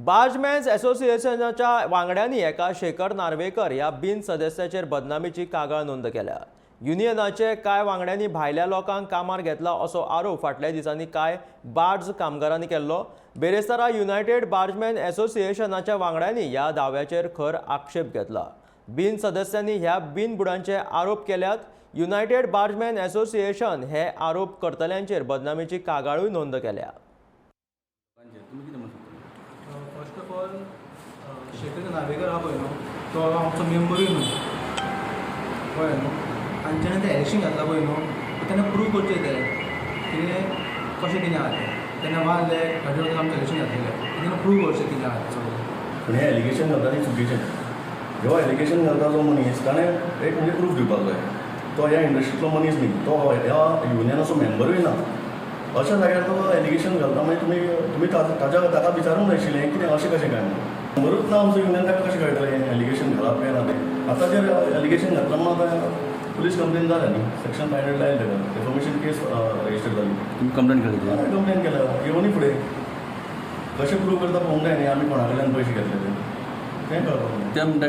बार्जमॅन्स असोसिएशनाच्या वांगड्यांनी एका शेखर नार्वेकर ह्या बिन सदस्याचेर बदनामीची कागाळ नोंद केल्या. युनियनाचे कांय वांगड्यांनी भायल्या लोकांक कामार घेतला असो आरोप फाटल्या दिसांनी कांय बार्ज कामगारांनी केल्लो. बेरेस्तारा युनायटेड बार्जमॅन असोसिएशनाच्या वांगड्यांनी ह्या दाव्याचेर खर आक्षेप घेतला. बिन सदस्यांनी ह्या बिनबुडांचे आरोप केल्यात. युनायटेड बार्जमॅन असोसिएशन हे आरोप करतल्यांचेर बदनामीची कागाळूय नोंद केल्या. First of all Shekhar Narvekar हा पळय न्हू तो आमचो मेंबरूय न्हू कळ्ळें न्हू आनी जेन्ना तें इलेक्शन घातला पळय न्हू तेन्ना प्रूव करचें तें कितें कशें कितें आहा तें तेन्ना वारलें हाजे बद्दल आमचें इलेक्शन घातलेलें तेन्ना प्रूव करचें कितें आहा तें सगळें. पूण हें एलिगेशन घालता तें चुकीचें. जेव्हा एलिगेशन घालता जो मनीस ताणें एक म्हणजे प्रूफ दिवपाक जाय. तो ह्या इंडस्ट्रींतलो मनीस न्ही, तो ह्या युनियनाचो मेंबरूय ना. अशा जाग्यार तो एलिगेशन घालता मागीर तुमी ताका विचारूंक जाय आशिल्लें कितें अशें कशें काय म्हणून. बरोच ना आमचो युनियन ताका कशें कळटलें एलिगेशन घालप काय ना तें. आतां जर एलिगेशन घातला म्हणून आतां पुलीस कंप्लेन जाल्या न्ही, सेक्शन 500 लायले ताका, डेफॉमेशन केस रजिस्टर जाली. तुम्ही कंप्लेंट केली? कंप्लेन केला. येवनी फुडें कशें प्रूव करता पळोवंक जाय न्ही आमी कोणा कडल्यान पयशे घेतले तें कळपाक जाय.